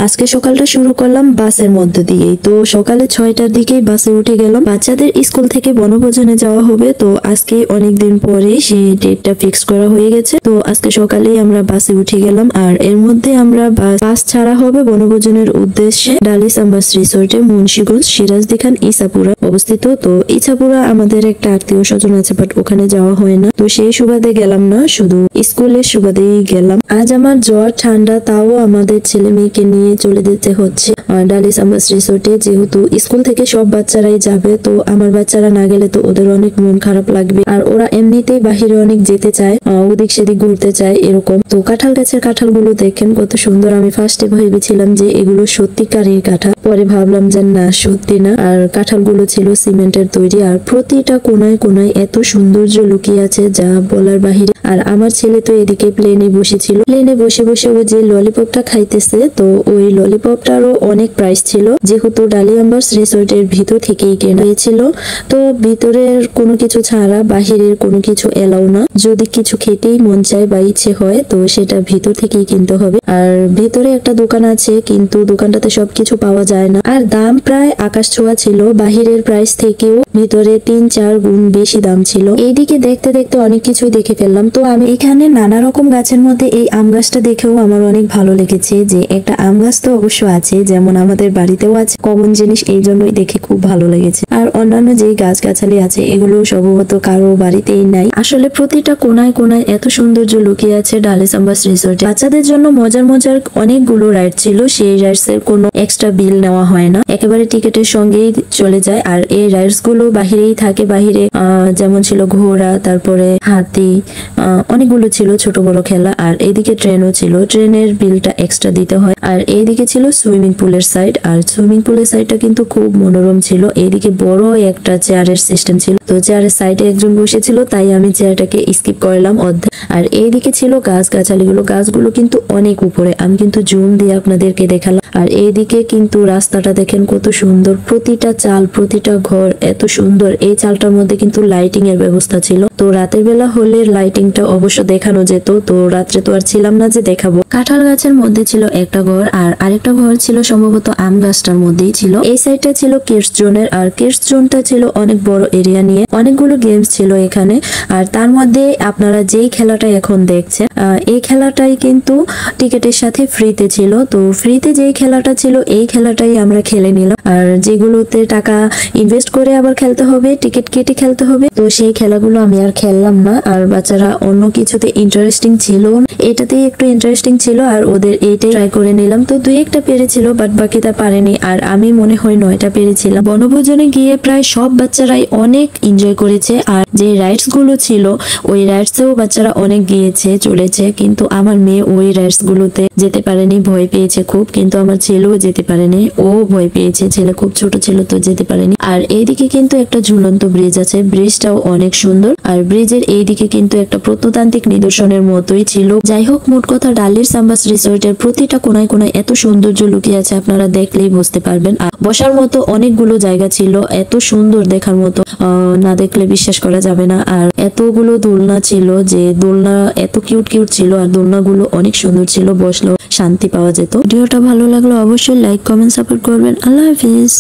আজকে সকালটা শুরু করলাম বাসের মধ্য দিয়েই। তো সকালে 6টার দিকেই বাসে উঠে গেলাম। বাচ্চাদের স্কুল থেকে বনভোজনে যাওয়া হবে, তো আজকে অনেকদিন পরে সেই ডেটটা ফিক্স করা হয়ে গেছে। তো আজকে সকালেই আমরা বাসে উঠে গেলাম, আর এর মধ্যে আমরা বাস ছাড়া হবে বনভোজনের উদ্দেশ্যে ডালিস আম্বাস রিসোর্টে, মুন্সিগঞ্জ সিরাজদি খান ইছাপুরা অবস্থিত। তো ইছাপুরা আমাদের একটা আত্মীয় স্বজন আছে, বাট ওখানে যাওয়া হয় না, তো সেই সুবাদে গেলাম না, শুধু স্কুলের সুবাদেই গেলাম। আজ আমার জ্বর ঠান্ডা, তাও আমাদের ছেলে মেয়েকে নিয়ে চলে যেতে হচ্ছে ডালিস আম্বাস রিসোর্টে, যেহেতু স্কুল থেকে সব বাচ্চারাই যাবে। তো আমার বাচ্চারা না গেলে তো ওদের অনেক মন খারাপ লাগবে, আর ওরা এমনিতেই বাহিরে অনেক যেতে চায়, ওদিক সেদিক ঘুরতে চায় এরকম। তো কাঁঠাল গাছের কাঁঠালগুলো দেখেন কত সুন্দর। আমি ফার্স্টে ভেবেছিলাম যে এগুলো সত্যিকারের কাঁঠাল, পরে ভাবলাম যে না, সত্যি না। আর কাঁঠালগুলো ছিল সিমেন্টের তৈরি, আর প্রতিটা কোনায় কোনায় এত সৌন্দর্য লুকিয়ে আছে যা বলার বাহিরে। আর আমার ছেলে তো এদিকে প্লেনে বসেছিল, প্লেনে বসে বসে ও যে ললিপপটা খাইতেছে, তো ওই ললিপপটারও অনেক প্রাইস ছিল, যেহেতু ডালিস আম্বাস রিসোর্টের ভিতর থেকেই কেনা হয়েছিল। তো ভিতরের কোনো কিছু ছাড়া বাহিরের কোনো কিছু এলাও না। যদি কিছু খেতেই মন চায় বা ইচ্ছে হয়, তো সেটা ভিতর থেকেই কিনতে হবে। আর ভিতরে একটা দোকান আছে, কিন্তু দোকানটাতে সবকিছু পাওয়া যায় না, আর দাম প্রায় আকাশ ছোঁয়া ছিল। বাহিরের প্রাইস থেকেও ভিতরে 3-4 গুণ বেশি দাম ছিল। এইদিকে দেখতে দেখতে অনেক কিছুই দেখে ফেললাম। তো আমি এখানে নানা রকম গাছের মধ্যে এই আম গাছটা দেখেও আমার অনেক ভালো লেগেছে, যে একটা আম গাছ তো অবশ্য আছে, যেমন আমাদের বাড়িতেও আছে, কমন জিনিস, এই জন্যই দেখে খুব ভালো লেগেছে। আর অন্যান্য যে গাছ গাছালি আছে এগুলো সম্ভবত কারো বাড়িতেই নাই। আসলে প্রতিটা কোনায় কোনায় এত সৌন্দর্য লুকিয়ে আছে ডালিস আম্বাস রিসোর্টে। বাচ্চাদের জন্য মজার মজার অনেকগুলো রাইড ছিল, সেই রাইডস এর কোনো এক্সট্রা বিল নেওয়া হয় না, একেবারে টিকিটের সঙ্গেই চলে যায়। আর এই রাইডস গুলো বাহিরেই থাকে, বাহিরে যেমন ছিল ঘোড়া, তারপরে হাতি, অনেকগুলো ছিল ছোট বড় খেলা। আর এইদিকে ট্রেনও ছিল, ট্রেনের বিলটা এক্সট্রা দিতে হয়। আর এইদিকে ছিল সুইমিং পুলের সাইড, আর সুইমিং পুলের সাইডটা কিন্তু খুব মনোরম ছিল। এইদিকে বড় একটা চেয়ারের সিস্টেম ছিল, তো চেয়ারের সাইডে একজন বসেছিল, তাই আমি চেয়ারটাকে স্কিপ করলাম অর্ধেক। আর এইদিকে ছিল গাছ গাছালিগুলো, গাছগুলো কিন্তু অনেক উপরে, আমি কিন্তু জুম দিয়ে আপনাদেরকে দেখালাম। আর এইদিকে কিন্তু রাস্তাটা দেখেন কত সুন্দর, প্রতিটা চাল প্রতিটা ঘর এত সুন্দর। এই চালটার মধ্যে কিন্তু লাইটিং এর ব্যবস্থা ছিল, তো রাতের বেলা হলে লাইটিংটা অবশ্য দেখানো যেত, তো রাত্রে তো আর ছিলাম না যে দেখাবো। কাঁঠাল গাছের মধ্যে ছিল একটা ঘর, আর আরেকটা ঘর ছিল সম্ভবত আম গাছটার মধ্যেই ছিল। এই সাইডটা ছিল কিডস জোনের, আর কিডস জোনটা ছিল অনেক বড় এরিয়া নিয়ে, অনেকগুলো গেমস ছিল এখানে। আর তার মধ্যে আপনারা যেই খেলাটা এখন দেখছেন, এই খেলাটাই কিন্তু টিকিটের সাথে ফ্রিতে ছিল। তো ফ্রিতে যেই খেলাটা ছিল এই খেলাটাই আমরা খেলে নিলাম, আর যেগুলোতে টাকা ইনভেস্ট করে আবার খেলতে হবে, টিকিট কেটে খেলতে হবে, তো সেই খেলাগুলো আমি আর খেললাম না। আর বাচ্চারা অন্য কিছুতে ইন্টারেস্টিং ছিল, এটাতেই একটু ইন্টারেস্টিং ছিল, আর ওদের এইটাই ট্রাই করে নিলাম। তো 2-1টা পেরেছিল, বাট বাকিটা পারেনি, আর আমি মনে হয় 9টা পেরেছিলাম। বনভোজনে গিয়ে প্রায় সব বাচ্চারাই অনেক এনজয় করেছে, আর যে রাইডস গুলো ছিল ওই রাইডসেও বাচ্চারা অনেক গিয়েছে চলেছে, কিন্তু আমার মেয়ে ওই রাইডস গুলোতে যেতে পারেনি, ভয় পেয়েছে খুব। কিন্তু আমার ছেলেও যেতে পারেনি, ও ভয় পেয়েছে, ছেলে খুব ছোট ছিল তো যেতে পারেনি। আর এইদিকে কিন্তু একটা ঝুলন্ত ব্রিজ আছে, ব্রিজটাও অনেক সুন্দর, আর ব্রিজের এইদিকে কিন্তু একটা প্রত্নতান্ত্রিক নিদর্শনের মতোই ছিল। যাই হোক, মোট কথা ডালিস আম্বাস রিসোর্টের প্রতিটা কোনায় কোনায় এত সৌন্দর্য লুকিয়ে আছে, আপনারা দেখলেই বুঝতে পারবেন। আর বসার মতো অনেকগুলো জায়গা ছিল, এত সুন্দর দেখার মতো, না দেখলে বিশ্বাস করা যাবে না। আর এতগুলো দোলনা ছিল, যে দোলনা এত কিউট কিউট ছিল, আর দোলনাগুলো অনেক সুন্দর ছিল, বসলেও শান্তি পাওয়া যেত। ভিডিওটা ভালো লাগলো অবশ্যই লাইক কমেন্ট সাপোর্ট করবেন। আল্লাহ হাফিজ।